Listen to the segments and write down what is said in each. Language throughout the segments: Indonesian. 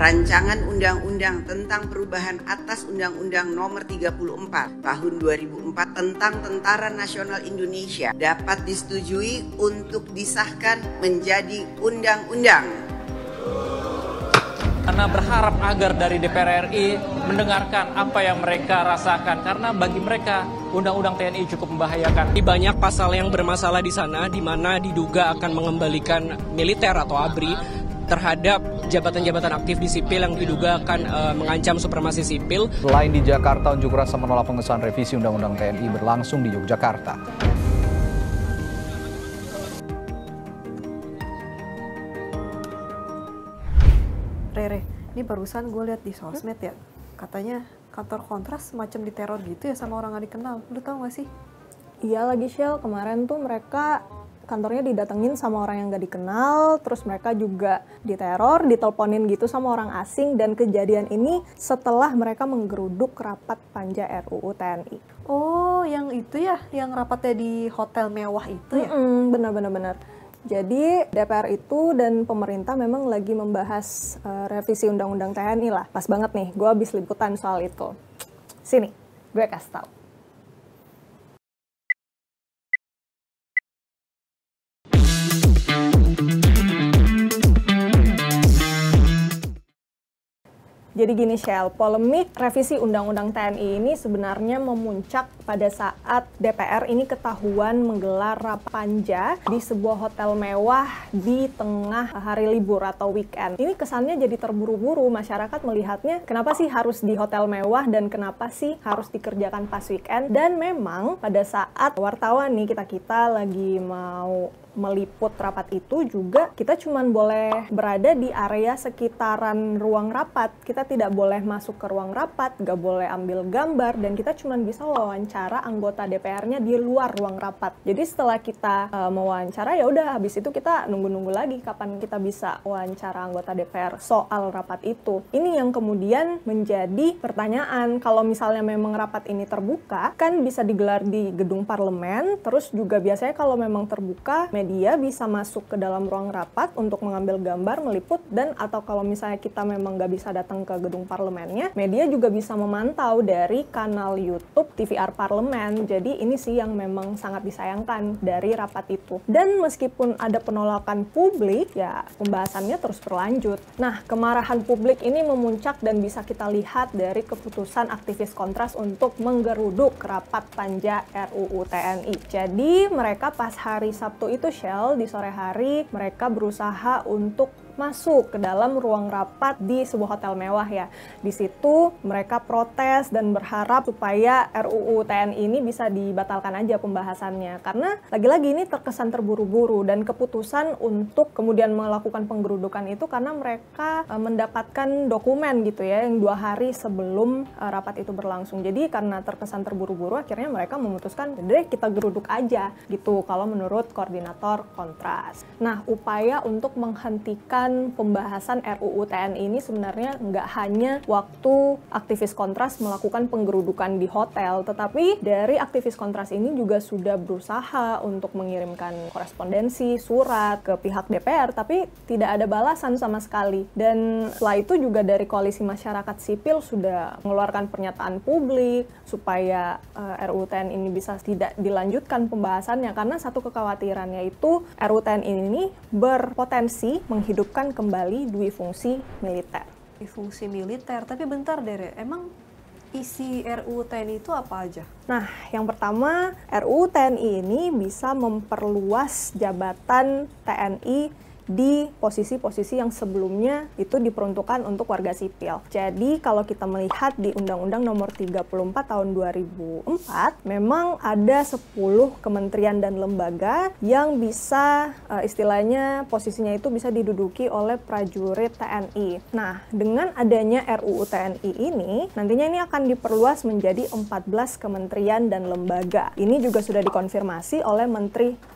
Rancangan Undang-Undang tentang Perubahan atas Undang-Undang Nomor 34 Tahun 2004 tentang Tentara Nasional Indonesia dapat disetujui untuk disahkan menjadi undang-undang. Karena berharap agar dari DPR RI mendengarkan apa yang mereka rasakan, karena bagi mereka Undang-Undang TNI cukup membahayakan. Banyak pasal yang bermasalah di sana, di mana diduga akan mengembalikan militer atau ABRI terhadap jabatan-jabatan aktif di sipil yang diduga akan mengancam supremasi sipil. Selain di Jakarta, unjuk rasa menolak pengesahan revisi Undang-Undang TNI berlangsung di Yogyakarta. Rere, ini barusan gue lihat di sosmed ya, katanya kantor kontras semacam diteror gitu ya sama orang gak dikenal. Lu tau gak sih? Iya lagi Shell, kemarin tuh mereka kantornya didatengin sama orang yang gak dikenal, terus mereka juga diteror, diteleponin gitu sama orang asing, dan kejadian ini setelah mereka menggeruduk rapat panja RUU TNI. Oh, yang itu ya, yang rapatnya di hotel mewah itu ya? Benar. Jadi DPR itu dan pemerintah memang lagi membahas revisi Undang-Undang TNI lah. Pas banget nih, gue habis liputan soal itu. Sini, gue kasih tau. Jadi gini Shell, polemik revisi Undang-Undang TNI ini sebenarnya memuncak pada saat DPR ini ketahuan menggelar rapat panja di sebuah hotel mewah di tengah hari libur atau weekend. Ini kesannya jadi terburu-buru, masyarakat melihatnya kenapa sih harus di hotel mewah dan kenapa sih harus dikerjakan pas weekend. Dan memang pada saat wartawan nih kita lagi mau meliput rapat itu juga kita cuman boleh berada di area sekitaran ruang rapat. Kita tidak boleh masuk ke ruang rapat, gak boleh ambil gambar, dan kita cuman bisa wawancara anggota DPR-nya di luar ruang rapat. Jadi setelah kita mewawancara, ya udah habis itu kita nunggu-nunggu lagi kapan kita bisa wawancara anggota DPR soal rapat itu. Ini yang kemudian menjadi pertanyaan, kalau misalnya memang rapat ini terbuka, kan bisa digelar di gedung parlemen, terus juga biasanya kalau memang terbuka, media bisa masuk ke dalam ruang rapat untuk mengambil gambar, meliput, dan atau kalau misalnya kita memang nggak bisa datang ke gedung parlemennya, media juga bisa memantau dari kanal YouTube TVR Parlemen. Jadi ini sih yang memang sangat disayangkan dari rapat itu. Dan meskipun ada penolakan publik, ya pembahasannya terus berlanjut. Nah, kemarahan publik ini memuncak dan bisa kita lihat dari keputusan aktivis kontras untuk menggeruduk rapat panja RUU TNI. Jadi mereka pas hari Sabtu itu Shell, di sore hari mereka berusaha untuk masuk ke dalam ruang rapat di sebuah hotel mewah ya. Di situ mereka protes dan berharap supaya RUU TNI ini bisa dibatalkan aja pembahasannya. Karena lagi-lagi ini terkesan terburu-buru dan keputusan untuk kemudian melakukan penggerudukan itu karena mereka mendapatkan dokumen gitu ya yang 2 hari sebelum rapat itu berlangsung. Jadi karena terkesan terburu-buru akhirnya mereka memutuskan deh kita geruduk aja gitu kalau menurut koordinator kontras. Nah, upaya untuk menghentikan pembahasan RUU TNI ini sebenarnya nggak hanya waktu aktivis kontras melakukan penggerudukan di hotel, tetapi dari aktivis kontras ini juga sudah berusaha untuk mengirimkan korespondensi, surat ke pihak DPR, tapi tidak ada balasan sama sekali. Dan setelah itu juga dari koalisi masyarakat sipil sudah mengeluarkan pernyataan publik supaya RUU TNI ini bisa tidak dilanjutkan pembahasannya, karena satu kekhawatirannya itu RUU TNI ini berpotensi menghidupkan kembali dui fungsi militer. Fungsi militer, tapi bentar Dere, emang isi RUU TNI itu apa aja? Nah, yang pertama, RUU TNI ini bisa memperluas jabatan TNI di posisi-posisi yang sebelumnya itu diperuntukkan untuk warga sipil. Jadi kalau kita melihat di Undang-Undang Nomor 34 Tahun 2004, memang ada 10 kementerian dan lembaga yang bisa istilahnya posisinya itu bisa diduduki oleh prajurit TNI. Nah, dengan adanya RUU TNI ini, nantinya ini akan diperluas menjadi 14 kementerian dan lembaga. Ini juga sudah dikonfirmasi oleh Menteri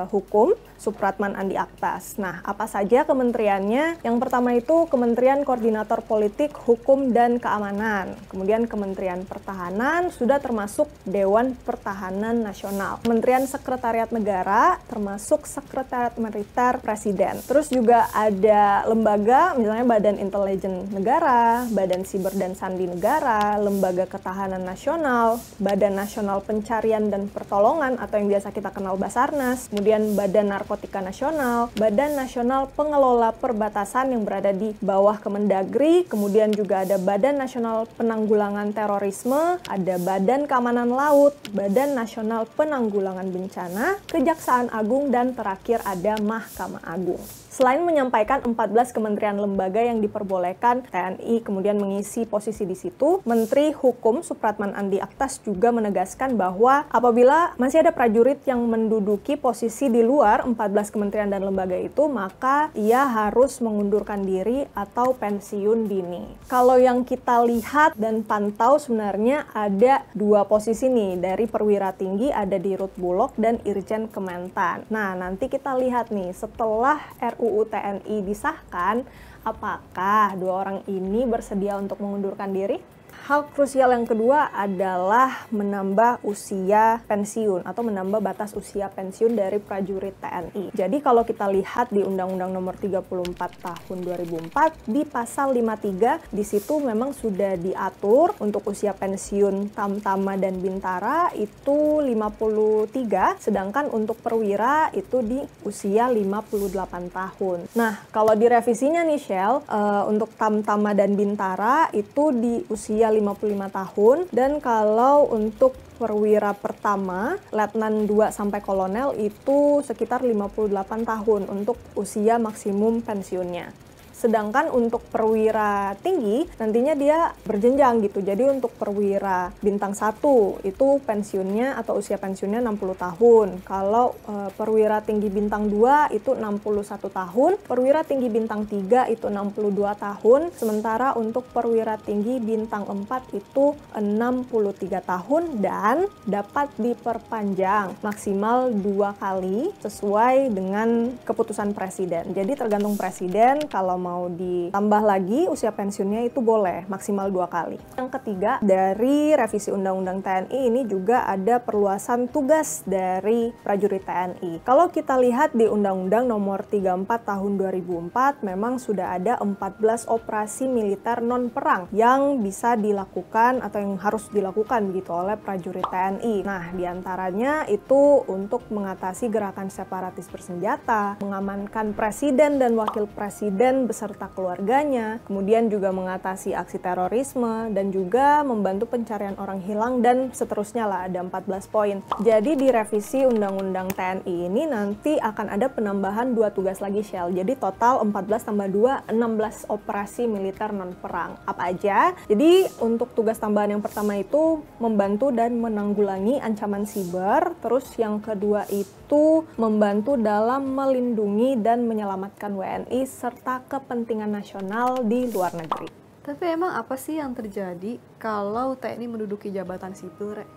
Hukum Supratman Andi Aktas. Nah, apa saja kementeriannya? Yang pertama itu Kementerian Koordinator Politik, Hukum, dan Keamanan. Kemudian Kementerian Pertahanan sudah termasuk Dewan Pertahanan Nasional. Kementerian Sekretariat Negara termasuk Sekretariat Militer Presiden. Terus juga ada lembaga, misalnya Badan Intelijen Negara, Badan Siber dan Sandi Negara, Lembaga Ketahanan Nasional, Badan Nasional Pencarian dan Pertolongan atau yang biasa kita kenal Basarnas, kemudian Badan Narkotika Nasional, Badan Nasional Pengelola Perbatasan yang berada di bawah Kemendagri, kemudian juga ada Badan Nasional Penanggulangan Terorisme, ada Badan Keamanan Laut, Badan Nasional Penanggulangan Bencana, Kejaksaan Agung, dan terakhir ada Mahkamah Agung. Selain menyampaikan 14 kementerian lembaga yang diperbolehkan TNI kemudian mengisi posisi di situ, Menteri Hukum Supratman Andi Aktas juga menegaskan bahwa apabila masih ada prajurit yang menduduki posisi di luar 14 kementerian dan lembaga itu, maka ia harus mengundurkan diri atau pensiun dini. Kalau yang kita lihat dan pantau sebenarnya ada dua posisi nih, dari perwira tinggi ada di Rut Bulog dan Irjen Kementan. Nah, nanti kita lihat nih setelah RUU TNI disahkan, apakah dua orang ini bersedia untuk mengundurkan diri? Hal krusial yang kedua adalah menambah usia pensiun atau menambah batas usia pensiun dari prajurit TNI. Jadi kalau kita lihat di Undang-Undang Nomor 34 Tahun 2004 di pasal 53 di situ memang sudah diatur untuk usia pensiun Tamtama dan Bintara itu 53, sedangkan untuk perwira itu di usia 58 tahun. Nah, kalau direvisinya nih Shell, untuk Tamtama dan Bintara itu di usia 55 tahun, dan kalau untuk perwira pertama, letnan 2 sampai kolonel itu sekitar 58 tahun untuk usia maksimum pensiunnya. Sedangkan untuk perwira tinggi nantinya dia berjenjang gitu. Jadi untuk perwira bintang 1 itu pensiunnya atau usia pensiunnya 60 tahun. Kalau perwira tinggi bintang 2 itu 61 tahun, perwira tinggi bintang 3 itu 62 tahun, sementara untuk perwira tinggi bintang 4 itu 63 tahun dan dapat diperpanjang maksimal 2 kali sesuai dengan keputusan presiden. Jadi tergantung presiden, kalau mau ditambah lagi usia pensiunnya itu boleh maksimal 2 kali. Yang ketiga, dari revisi Undang-Undang TNI ini juga ada perluasan tugas dari prajurit TNI. Kalau kita lihat di Undang-Undang Nomor 34 Tahun 2004 memang sudah ada 14 operasi militer non-perang yang bisa dilakukan atau yang harus dilakukan gitu oleh prajurit TNI. Nah, diantaranya itu untuk mengatasi gerakan separatis bersenjata, mengamankan presiden dan wakil presiden beserta keluarganya, kemudian juga mengatasi aksi terorisme, dan juga membantu pencarian orang hilang, dan seterusnya lah, ada 14 poin. Jadi di revisi Undang-Undang TNI ini nanti akan ada penambahan 2 tugas lagi Shell. Jadi total 14 tambah 2, 16 operasi militer non-perang. Apa aja? Jadi untuk tugas tambahan yang pertama itu membantu dan menanggulangi ancaman siber, terus yang kedua itu membantu dalam melindungi dan menyelamatkan WNI serta kepentingan nasional di luar negeri. Tapi emang apa sih yang terjadi kalau TNI menduduki jabatan sipil, Rek?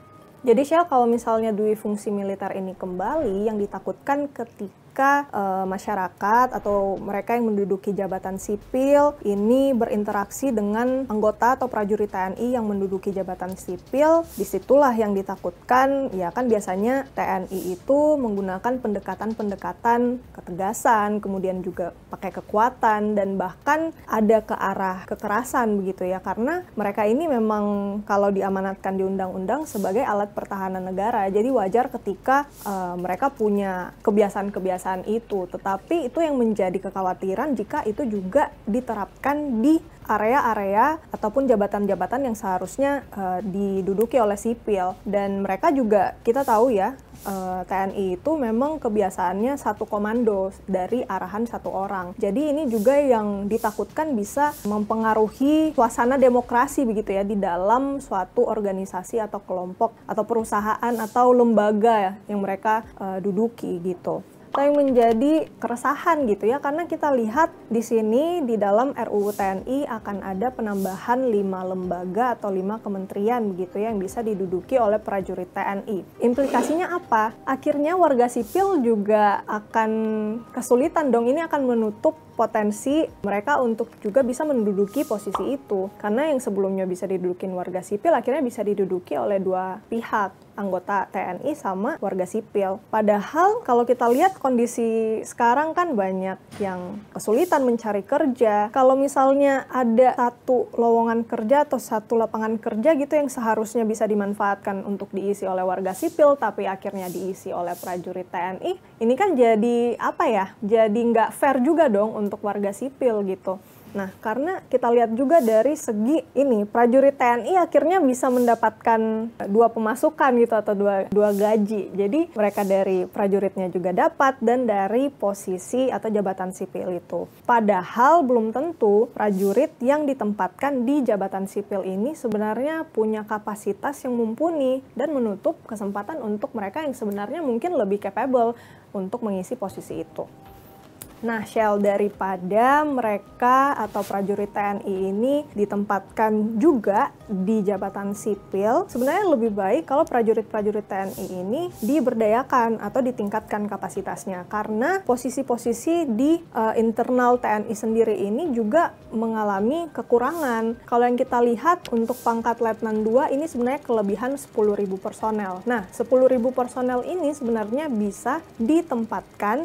Jadi Shell, kalau misalnya dui fungsi militer ini kembali, yang ditakutkan ketika masyarakat atau mereka yang menduduki jabatan sipil ini berinteraksi dengan anggota atau prajurit TNI yang menduduki jabatan sipil, disitulah yang ditakutkan, ya kan biasanya TNI itu menggunakan pendekatan-pendekatan ketegasan, kemudian juga pakai kekuatan, dan bahkan ada ke arah kekerasan begitu ya, karena mereka ini memang kalau diamanatkan di undang-undang sebagai alat pertahanan negara, jadi wajar ketika mereka punya kebiasaan-kebiasaan itu, tetapi itu yang menjadi kekhawatiran jika itu juga diterapkan di area-area ataupun jabatan-jabatan yang seharusnya diduduki oleh sipil. Dan mereka juga, kita tahu ya, TNI itu memang kebiasaannya satu komando dari arahan satu orang. Jadi ini juga yang ditakutkan bisa mempengaruhi suasana demokrasi begitu ya di dalam suatu organisasi atau kelompok atau perusahaan atau lembaga yang mereka duduki gitu. tapi menjadi keresahan gitu ya, karena kita lihat di sini di dalam RUU TNI akan ada penambahan 5 lembaga atau 5 kementerian begitu ya yang bisa diduduki oleh prajurit TNI. Implikasinya apa? Akhirnya warga sipil juga akan kesulitan dong, ini akan menutup potensi mereka untuk juga bisa menduduki posisi itu. Karena yang sebelumnya bisa didudukin warga sipil, akhirnya bisa diduduki oleh dua pihak, anggota TNI sama warga sipil. Padahal kalau kita lihat kondisi sekarang kan banyak yang kesulitan mencari kerja. Kalau misalnya ada satu lowongan kerja atau satu lapangan kerja gitu yang seharusnya bisa dimanfaatkan untuk diisi oleh warga sipil, tapi akhirnya diisi oleh prajurit TNI, ini kan jadi apa ya? Jadi nggak fair juga dong untuk warga sipil gitu. Nah, karena kita lihat juga dari segi ini, prajurit TNI akhirnya bisa mendapatkan dua pemasukan gitu atau dua gaji. Jadi mereka dari prajuritnya juga dapat dan dari posisi atau jabatan sipil itu. Padahal belum tentu prajurit yang ditempatkan di jabatan sipil ini sebenarnya punya kapasitas yang mumpuni dan menutup kesempatan untuk mereka yang sebenarnya mungkin lebih capable untuk mengisi posisi itu. Nah, Shell, daripada mereka atau prajurit TNI ini ditempatkan juga di jabatan sipil, sebenarnya lebih baik kalau prajurit-prajurit TNI ini diberdayakan atau ditingkatkan kapasitasnya. Karena posisi-posisi di internal TNI sendiri ini juga mengalami kekurangan. Kalau yang kita lihat untuk pangkat Letnan 2 ini sebenarnya kelebihan 10.000 personel. Nah, 10.000 personel ini sebenarnya bisa ditempatkan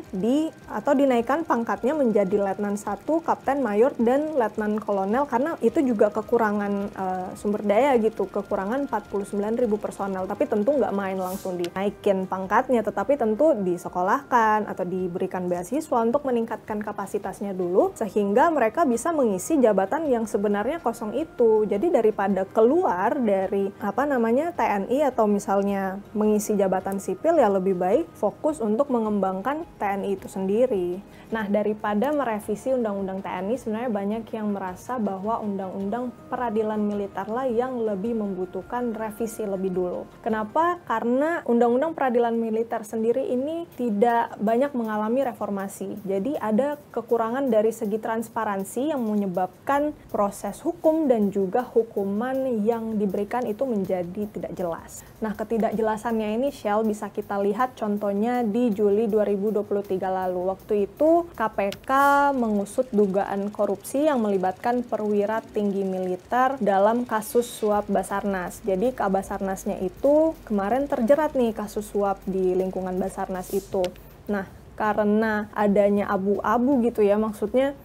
atau dinaikkan pangkatnya menjadi Letnan 1, Kapten, Mayor, dan Letnan Kolonel, karena itu juga kekurangan sumber daya gitu, kekurangan 49.000 personel, tapi tentu nggak main langsung dinaikin pangkatnya, tetapi tentu disekolahkan atau diberikan beasiswa untuk meningkatkan kapasitasnya dulu, sehingga mereka bisa mengisi jabatan yang sebenarnya kosong itu. Jadi daripada keluar dari TNI atau misalnya mengisi jabatan sipil, ya lebih baik fokus untuk mengembangkan TNI itu sendiri. Nah, daripada merevisi Undang-Undang TNI, sebenarnya banyak yang merasa bahwa Undang-Undang Peradilan Militer lah yang lebih membutuhkan revisi lebih dulu. Kenapa? Karena Undang-Undang Peradilan Militer sendiri ini tidak banyak mengalami reformasi. Jadi ada kekurangan dari segi transparansi yang menyebabkan proses hukum dan juga hukuman yang diberikan itu menjadi tidak jelas. Nah, ketidakjelasannya ini, Shell, bisa kita lihat contohnya di Juli 2023 lalu. Waktu itu KPK mengusut dugaan korupsi yang melibatkan perwira tinggi militer dalam kasus suap Basarnas. Jadi Basarnasnya itu kemarin terjerat nih kasus suap di lingkungan Basarnas itu. Nah, karena adanya abu-abu gitu ya, maksudnya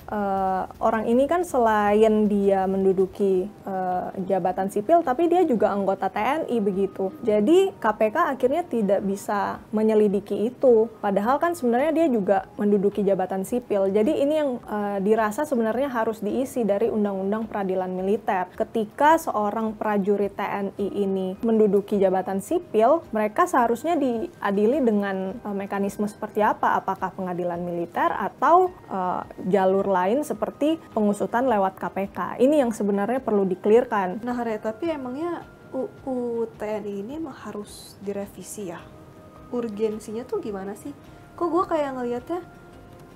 orang ini kan selain dia menduduki jabatan sipil, tapi dia juga anggota TNI begitu. Jadi KPK akhirnya tidak bisa menyelidiki itu, padahal kan sebenarnya dia juga menduduki jabatan sipil. Jadi ini yang dirasa sebenarnya harus diisi dari Undang-Undang Peradilan Militer. Ketika seorang prajurit TNI ini menduduki jabatan sipil, mereka seharusnya diadili dengan mekanisme seperti apa? Apakah pengadilan militer atau jalur lain seperti pengusutan lewat KPK. Ini yang sebenarnya perlu di-clearkan. Nah, tapi emangnya UU TNI ini emang harus direvisi ya? Urgensinya tuh gimana sih? Kok gue kayak ngelihatnya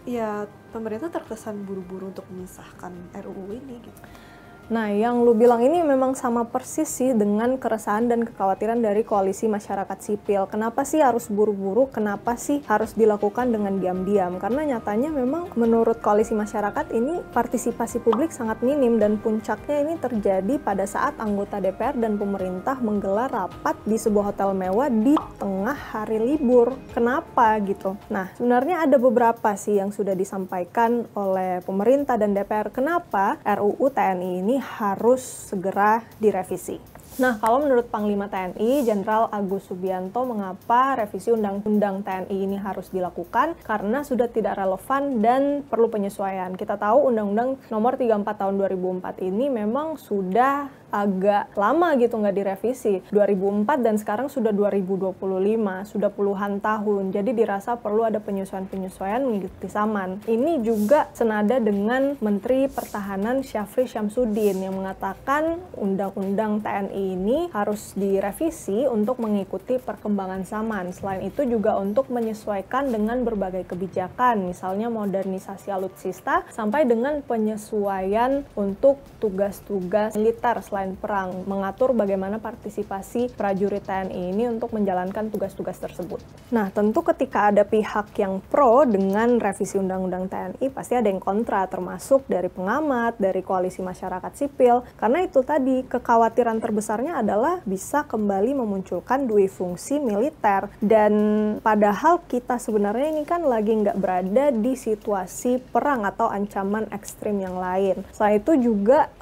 ya pemerintah terkesan buru-buru untuk menyahkan RUU ini gitu. Nah, yang lu bilang ini memang sama persis sih dengan keresahan dan kekhawatiran dari koalisi masyarakat sipil. Kenapa sih harus buru-buru? Kenapa sih harus dilakukan dengan diam-diam? Karena nyatanya memang menurut koalisi masyarakat ini partisipasi publik sangat minim dan puncaknya ini terjadi pada saat anggota DPR dan pemerintah menggelar rapat di sebuah hotel mewah di tengah hari libur. Kenapa gitu? Nah, sebenarnya ada beberapa sih yang sudah disampaikan oleh pemerintah dan DPR. Kenapa RUU TNI ini harus segera direvisi. Nah, kalau menurut Panglima TNI, Jenderal Agus Subianto, mengapa revisi Undang-Undang TNI ini harus dilakukan? Karena sudah tidak relevan dan perlu penyesuaian. Kita tahu Undang-Undang Nomor 34 Tahun 2004 ini memang sudah agak lama gitu nggak direvisi. 2004 dan sekarang sudah 2025, sudah puluhan tahun. Jadi dirasa perlu ada penyesuaian-penyesuaian mengikuti zaman. Ini juga senada dengan Menteri Pertahanan Syafri Syamsuddin yang mengatakan Undang-Undang TNI TNI ini harus direvisi untuk mengikuti perkembangan zaman. Selain itu juga untuk menyesuaikan dengan berbagai kebijakan, misalnya modernisasi alutsista sampai dengan penyesuaian untuk tugas-tugas militer selain perang, mengatur bagaimana partisipasi prajurit TNI ini untuk menjalankan tugas-tugas tersebut. Nah, tentu ketika ada pihak yang pro dengan revisi Undang-Undang TNI, pasti ada yang kontra, termasuk dari pengamat, dari koalisi masyarakat sipil, karena itu tadi kekhawatiran terbesarnya adalah bisa kembali memunculkan dui fungsi militer, dan padahal kita sebenarnya ini kan lagi nggak berada di situasi perang atau ancaman ekstrim yang lain. Selain itu juga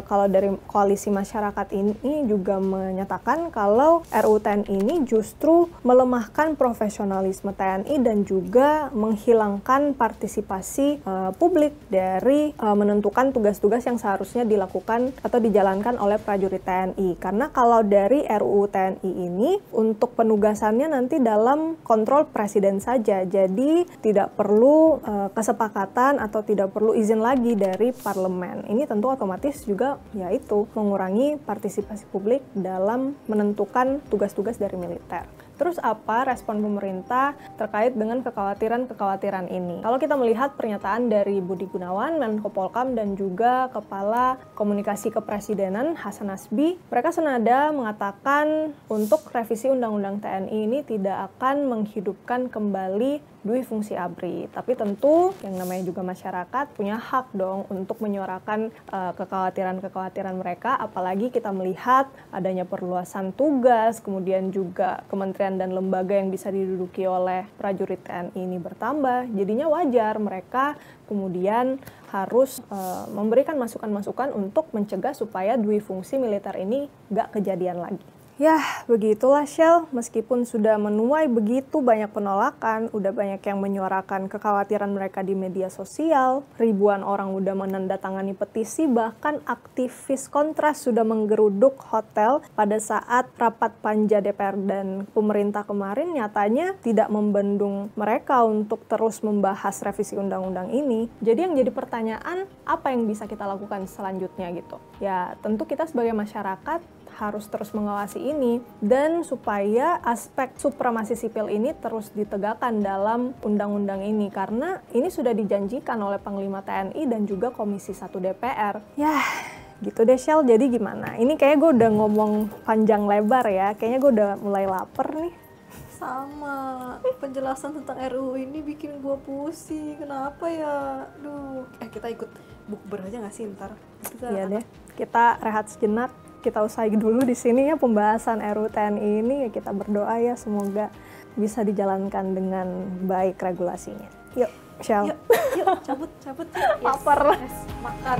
kalau dari koalisi masyarakat ini juga menyatakan kalau RUU TNI ini justru melemahkan profesionalisme TNI dan juga menghilangkan partisipasi publik dari menentukan tugas-tugas yang seharusnya dilakukan atau dijalankan oleh prajurit TNI. Karena kalau dari RUU TNI ini untuk penugasannya nanti dalam kontrol presiden saja, jadi tidak perlu kesepakatan atau tidak perlu izin lagi dari parlemen. Ini tentu otomatis juga yaitu mengurangi partisipasi publik dalam menentukan tugas-tugas dari militer. Terus apa respon pemerintah terkait dengan kekhawatiran-kekhawatiran ini? Kalau kita melihat pernyataan dari Budi Gunawan, Menko Polkam, dan juga Kepala Komunikasi Kepresidenan Hasan Nasbi, mereka senada mengatakan untuk revisi Undang-Undang TNI ini tidak akan menghidupkan kembali dui fungsi ABRI. Tapi tentu yang namanya juga masyarakat punya hak dong untuk menyuarakan kekhawatiran-kekhawatiran mereka, apalagi kita melihat adanya perluasan tugas, kemudian juga kementerian dan lembaga yang bisa diduduki oleh prajurit TNI ini bertambah. Jadinya wajar mereka kemudian harus memberikan masukan-masukan untuk mencegah supaya dui fungsi militer ini nggak kejadian lagi. Yah, begitulah Shell. Meskipun sudah menuai begitu banyak penolakan, udah banyak yang menyuarakan kekhawatiran mereka di media sosial, ribuan orang udah menandatangani petisi, bahkan aktivis kontras sudah menggeruduk hotel pada saat rapat panja DPR dan pemerintah kemarin, nyatanya tidak membendung mereka untuk terus membahas revisi undang-undang ini. Jadi yang jadi pertanyaan, apa yang bisa kita lakukan selanjutnya gitu? Ya, tentu kita sebagai masyarakat harus terus mengawasi ini, dan supaya aspek supremasi sipil ini terus ditegakkan dalam undang-undang ini, karena ini sudah dijanjikan oleh Panglima TNI dan juga Komisi 1 DPR. Yah, gitu deh Shell. Jadi gimana? Ini kayaknya gue udah ngomong panjang lebar ya, kayaknya gue udah mulai lapar nih. Sama, penjelasan tentang RUU ini bikin gue pusing. Kenapa ya? Duh, kita ikut bukber aja nggak sih ntar? Iya deh, kita rehat sejenak. Kita usai dulu di sini ya pembahasan RUU TNI ini. Ya kita berdoa ya semoga bisa dijalankan dengan baik regulasinya. Yuk, Shell. Yuk, cabut. Yes. Lapar. Yes, makan.